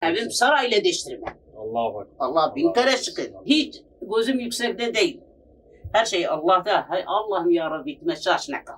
Evim sarayla değiştirme. Allah'a bak. Allah bin kere şükür. Hiç gözüm yüksekte değil. Her şey Allah'ta. Allah'ım ya Rabbi etme şaşına kal.